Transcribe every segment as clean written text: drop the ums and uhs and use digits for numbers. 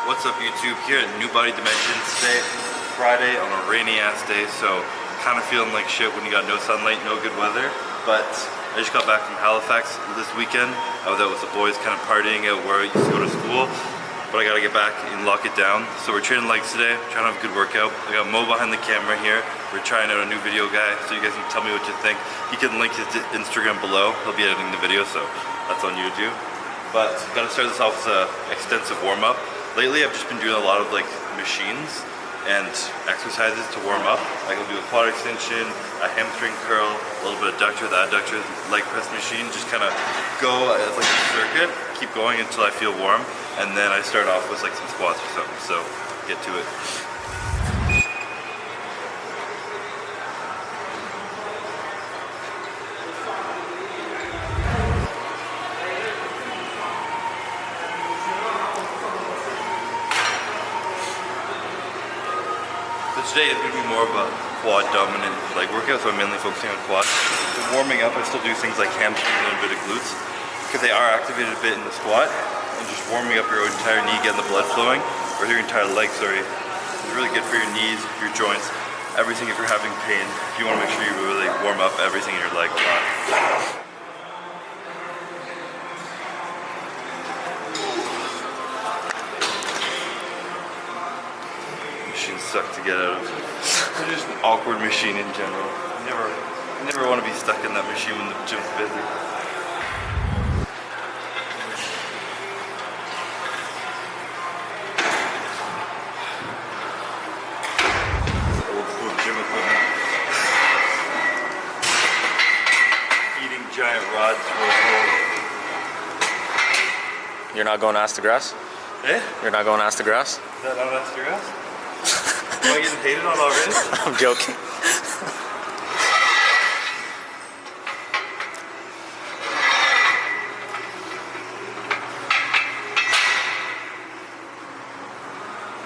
What's up YouTube, here at New Body Dimensions today, Friday on a rainy ass day, so kind of feeling like shit when you got no sunlight, no good weather, but I just got back from Halifax this weekend. I was out with the boys kind of partying out where I used to go to school, but I gotta get back and lock it down. So we're training legs today, trying to have a good workout. I got Mo behind the camera here. We're trying out a new video guy, so you guys can tell me what you think. He can link his Instagram below. He'll be editing the video, so that's on YouTube. But gotta start this off with an extensive warm-up. Lately, I've just been doing a lot of like machines and exercises to warm up. Like I'll do a quad extension, a hamstring curl, a little bit of adductor, the adductor, leg press machine. Just kind of go as like a circuit, keep going until I feel warm, and then I start off with like some squats or something. So get to it. Today is going to be more of a quad dominant leg workout, so I'm mainly focusing on quads. So warming up, I still do things like hamstring and a bit of glutes because they are activated a bit in the squat. And just warming up your entire knee, getting the blood flowing, or your entire leg, sorry, is really good for your knees, your joints, everything. If you're having pain, you want to make sure you really warm up everything in your leg a lot. Suck to get out of. It's just an awkward machine in general. You never want to be stuck in that machine when the gym's busy. Old school gym equipment. Feeding giant rods for a hole. You're not going to ask the grass? Eh? You're not going to ask the grass? Is that not ask the grass? Am I getting hated on already? I'm joking.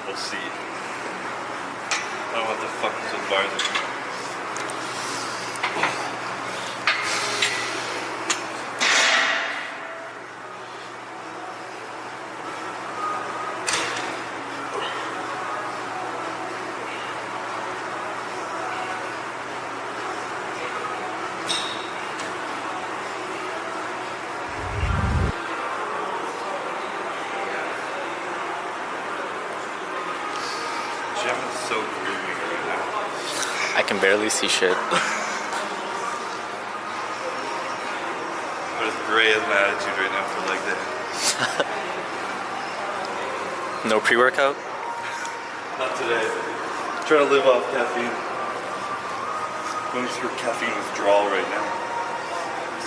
We'll see. I don't know what the fuck those bars are. Gym is so gloomy right now. I can barely see shit. But it's gray as my attitude right now for leg day. No pre-workout? Not today. Trying to live off caffeine. Going through caffeine withdrawal right now.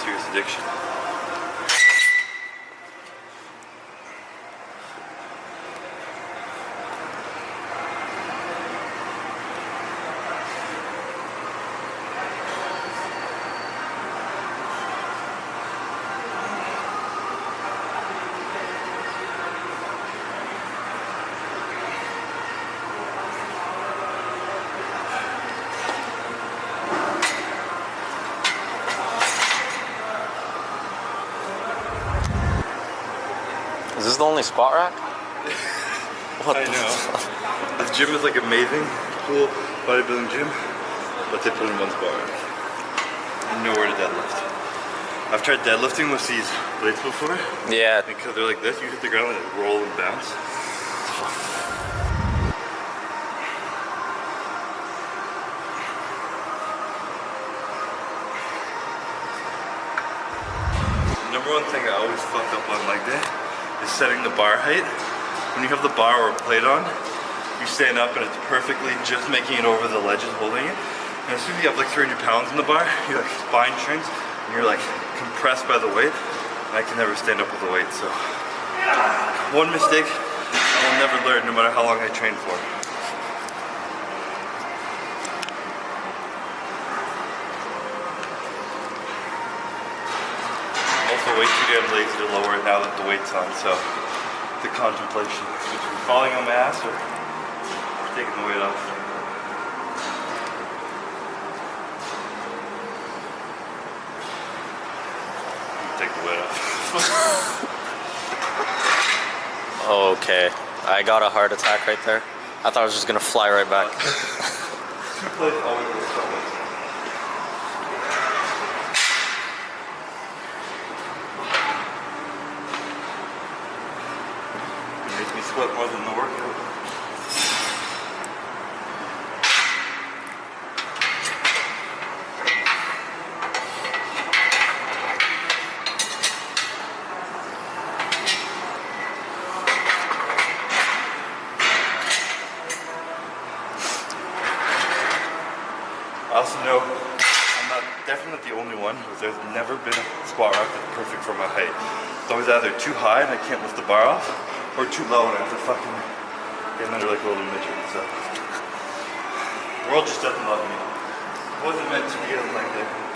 Serious addiction. Is this the only squat rack? What I the know. fuck? This gym is like amazing, cool bodybuilding gym, but they put in one squat rack. Nowhere to deadlift. I've tried deadlifting with these plates before. Yeah. Because they're like this, you hit the ground and they roll and bounce. Number one thing I always fuck up on leg day is setting the bar height. When you have the bar or a plate on, you stand up and it's perfectly just making it over the ledges holding it. And as soon as you have like 300 pounds in the bar, your like spine shrinks and you're like compressed by the weight. And I can never stand up with the weight, so one mistake I will never learn no matter how long I train for. Also way too damn lazy to lower it now that the weight's on, so the contemplation between falling on my ass or taking the weight off. Take the weight off. Okay, I got a heart attack right there. I thought I was just gonna fly right back. Makes me sweat more than the workout. I also know I'm not definitely the only one, because there's never been a squat rack that's perfect for my height. It's always either too high and I can't lift the bar off, or too low and I have to fucking get under like a little midget. So the world just doesn't love me. It wasn't meant to be like that.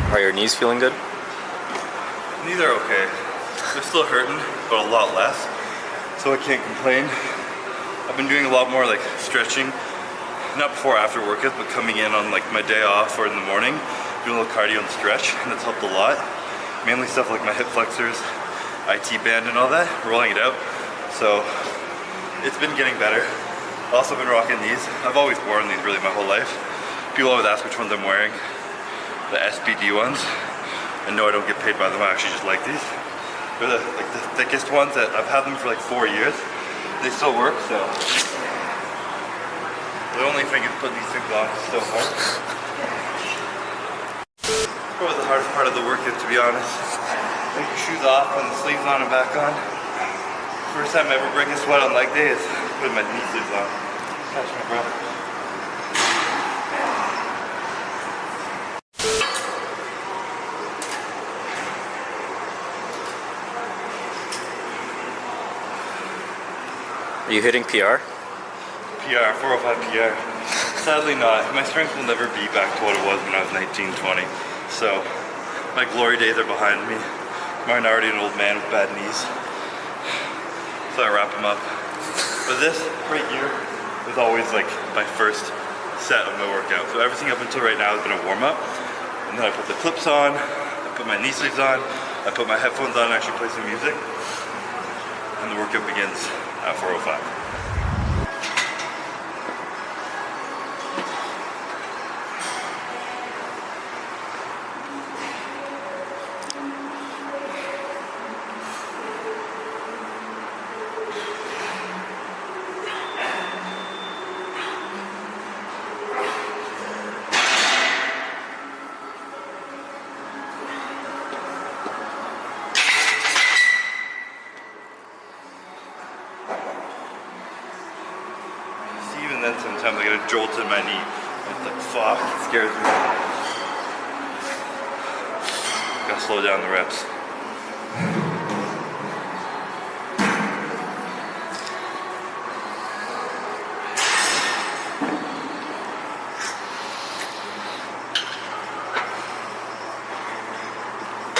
Are your knees feeling good? Knees are okay. They're still hurting, but a lot less. So I can't complain. I've been doing a lot more like stretching, not before or after workouts, but coming in on like my day off or in the morning, doing a little cardio and stretch, and that's helped a lot. Mainly stuff like my hip flexors, IT band and all that, rolling it out. So it's been getting better. I've also been rocking these. I've always worn these really my whole life. People always ask which ones I'm wearing. The SBD ones. And no, I don't get paid by them. I actually just like these. They're the thickest ones that I've had them for like 4 years. They still work, so. The only thing is putting these things on is so hard. Probably the hardest part of the workout, to be honest. Take your shoes off, putting the sleeves on and back on. First time I ever break a sweat on leg day is putting my knee sleeves on. Catch my breath. Are you hitting PR? PR, 405 PR. Sadly not. My strength will never be back to what it was when I was 19, 20. So my glory days are behind me. I'm already an old man with bad knees. So I wrap them up. But this right here is always like my first set of my workout. So everything up until right now has been a warm up. And then I put the clips on, I put my knee sleeves on, I put my headphones on and actually play some music. And the workout begins at 4:05. Even then, sometimes I get a jolt in my knee. It's like, fuck, it scares me. Gotta slow down the reps.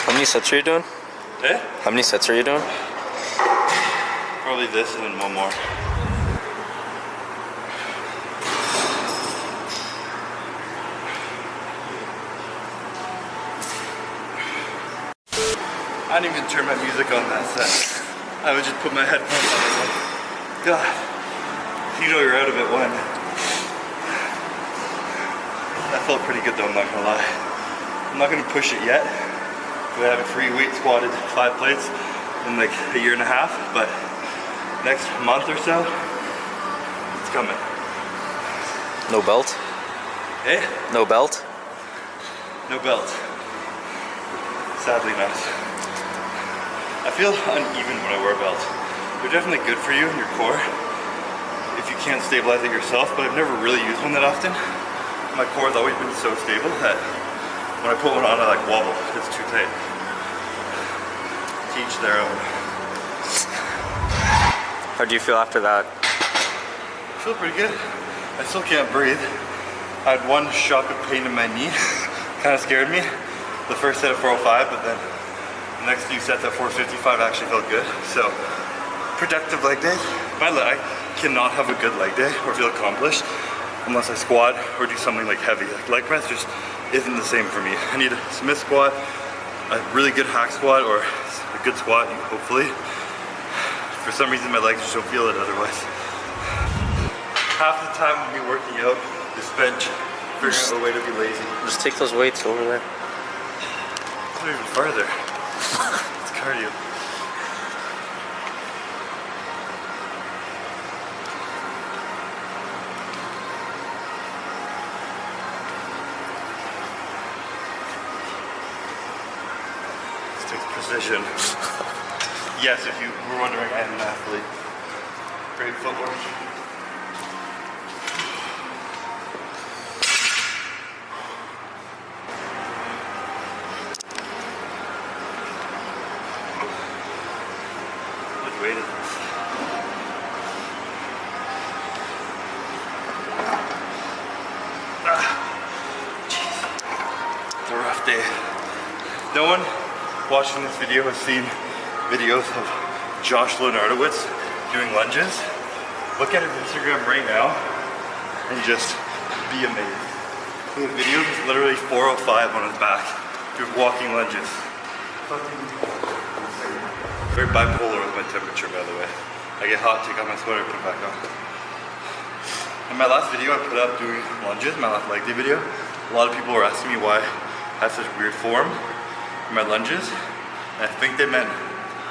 How many sets are you doing? Eh? How many sets are you doing? Probably this and then one more. I didn't even turn my music on that set. I would just put my headphones on and like, God, you know you're out of it when. That felt pretty good though, I'm not gonna lie. I'm not gonna push it yet. We haven't free weight squatted 5 plates in like a year and a half, but next month or so, it's coming. No belt? Eh? No belt? No belt. Sadly not. I feel uneven when I wear a belt. They're definitely good for you and your core if you can't stabilize it yourself, but I've never really used one that often. My core has always been so stable that when I put one on, I like wobble. It's too tight. To each their own. How do you feel after that? I feel pretty good. I still can't breathe. I had one shock of pain in my knee. Kind of scared me. The first set of 405, but then The next few sets at 455 actually felt good. So, productive leg day. I cannot have a good leg day or feel accomplished unless I squat or do something like heavy. Like leg press just isn't the same for me. I need a Smith squat, a really good hack squat, or a good squat, hopefully. For some reason my legs just don't feel it otherwise. Half the time of me working out is spent figuring out a way to be lazy. Just take those weights over there. It's not even farther. It's cardio. This takes precision. Yes, if you were wondering, I am an athlete. Great footwork. What weight is this? Jeez. It's a rough day. No one watching this video has seen videos of Josh Leonardowitz doing lunges. Look at his Instagram right now and just be amazed. The video is literally 405 on his back doing walking lunges. Very bipolar with my temperature, by the way. I get hot, take off my sweater, put it back on. In my last video I put up doing lunges, my last leg day video, a lot of people were asking me why I have such weird form in my lunges. And I think they meant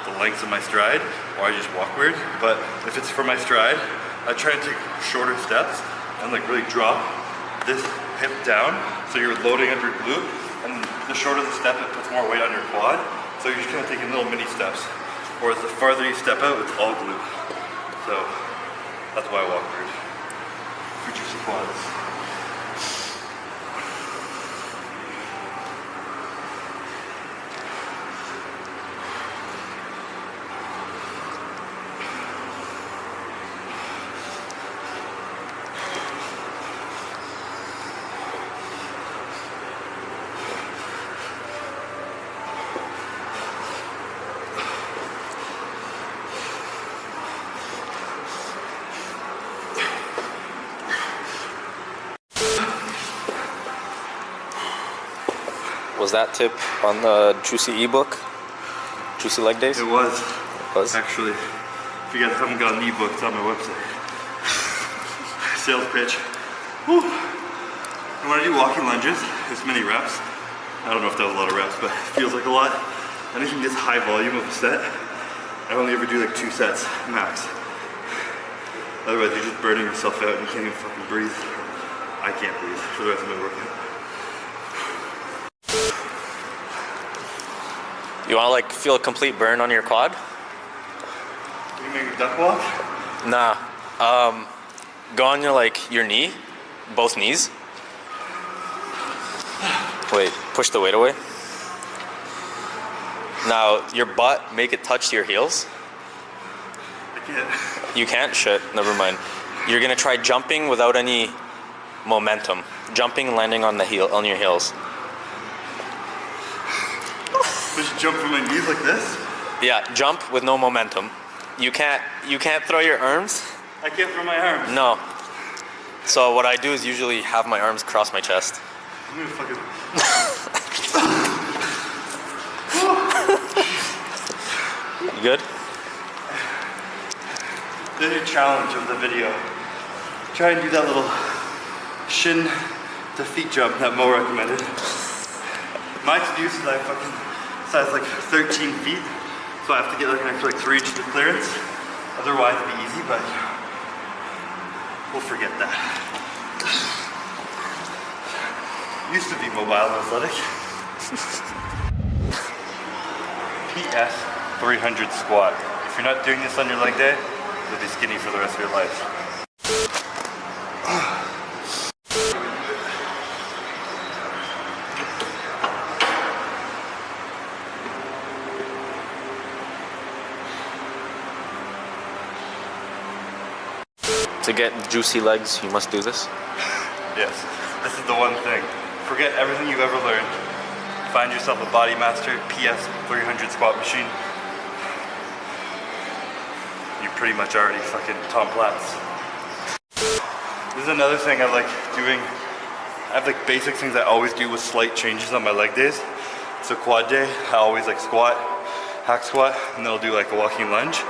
the lengths of my stride, or I just walk weird. But if it's for my stride, I try and take shorter steps and like really drop this hip down so you're loading up your glute, and the shorter the step, it puts more weight on your quad, so you're just kind of taking little mini steps. Whereas the farther you step out, it's all glute. So that's why I walk weird. Future quads. Was that tip on the Juicy ebook? Juicy Leg Days? It was. It was? Actually, if you guys haven't got an ebook, it's on my website. Sales pitch. Whew. And when I do walking lunges, it's many reps. I don't know if that was a lot of reps, but it feels like a lot. Anything this high volume of a set, I only ever do like 2 sets max. Otherwise, you're just burning yourself out and you can't even fucking breathe. I can't breathe for the rest of my workout. You want to like feel a complete burn on your quad? You make a duck walk? Nah. Go on your knee, both knees. Wait, push the weight away. Now your butt, make it touch your heels. I can't. You can't? Shit, never mind. You're gonna try jumping without any momentum. Jumping and landing on your heels. Just jump from my knees like this? Yeah, jump with no momentum. You can't throw your arms? I can't throw my arms. No. So what I do is usually have my arms across my chest. I'm gonna fucking... You good? The new challenge of the video. Try and do that little shin to feet jump that Mo recommended. My excuse is I fucking size like 13 feet, so I have to get like an extra 3 inches of clearance. Otherwise it'd be easy, but we'll forget that. Used to be mobile and athletic. PS 300 squat. If you're not doing this on your leg day, you'll be skinny for the rest of your life. To get juicy legs, you must do this. Yes, this is the one thing. Forget everything you've ever learned. Find yourself a Body Master PS 300 squat machine. You're pretty much already fucking Tom Platz. This is another thing I like doing. I have like basic things I always do with slight changes on my leg days. So quad day, I always like squat, hack squat, and then I'll do like a walking lunge.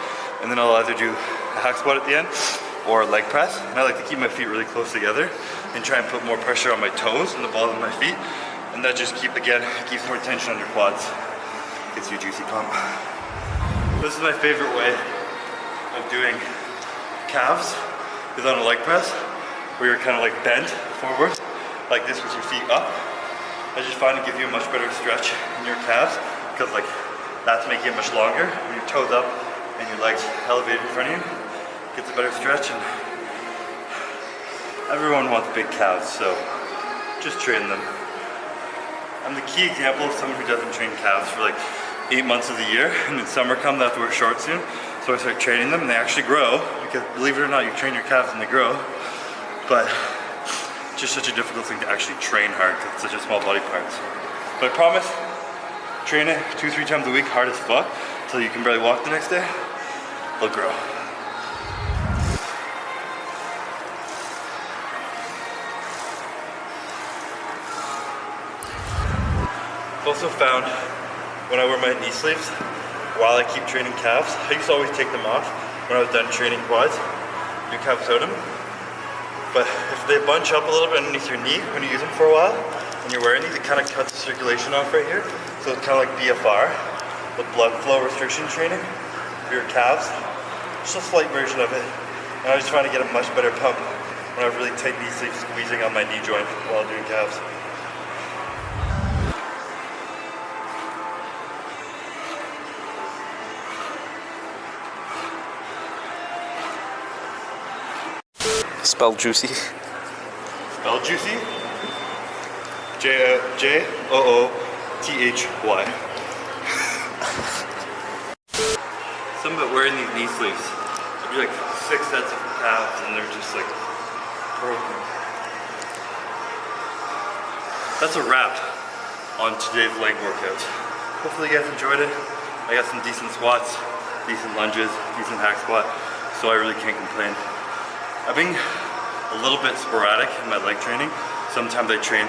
And then I'll either do a hack squat at the end or a leg press. And I like to keep my feet really close together and try and put more pressure on my toes and the balls of my feet. And that just keeps more tension on your quads. Gets you a juicy pump. This is my favorite way of doing calves, is on a leg press, where you're kind of like bent forward, like this with your feet up. I just find it gives you a much better stretch in your calves, because like that's making it much longer. When your toes up and your legs elevated in front of you, gets a better stretch. And everyone wants big calves, so just train them. I'm the key example of someone who doesn't train calves for like 8 months of the year, and then summer comes, I have to wear shorts soon, so I start training them and they actually grow, because believe it or not, you train your calves and they grow, but it's just such a difficult thing to actually train hard because it's such a small body part. But I promise, train it 2-3 times a week, hard as fuck, until you can barely walk the next day, they'll grow. I've also found when I wear my knee sleeves, while I keep training calves, I used to always take them off when I was done training quads, do calf totem. But if they bunch up a little bit underneath your knee when you use them for a while, when you're wearing these, it kind of cuts the circulation off right here. So it's kind of like BFR, the blood flow restriction training for your calves. Just a slight version of it. And I was trying to get a much better pump when I have really tight knee sleeves squeezing on my knee joint while doing calves. Spell juicy. Spell juicy? J-O-O-T-H-Y. Something about wearing these knee sleeves. There'll be like 6 sets of calves and they're just like broken. That's a wrap on today's leg workout. Hopefully you guys enjoyed it. I got some decent squats, decent lunges, decent hack squat, so I really can't complain. I've been a little bit sporadic in my leg training. Sometimes I train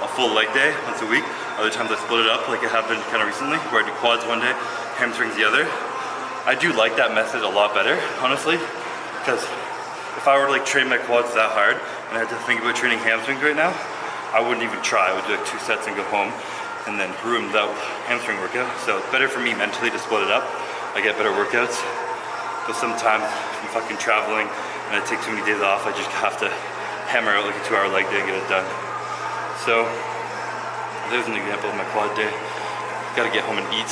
a full leg day once a week. Other times I split it up like it happened kind of recently, where I do quads one day, hamstrings the other. I do like that method a lot better, honestly, because if I were to like train my quads that hard and I had to think about training hamstrings right now, I wouldn't even try. I would do like 2 sets and go home and then ruin that hamstring workout. So it's better for me mentally to split it up. I get better workouts. But sometimes I'm fucking traveling and I take too many days off, I just have to hammer out like a 2-hour leg day and get it done. So there's an example of my quad day. Gotta get home and eat,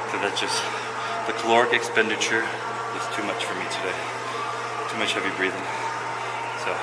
because that's just, the caloric expenditure is too much for me today. Too much heavy breathing. So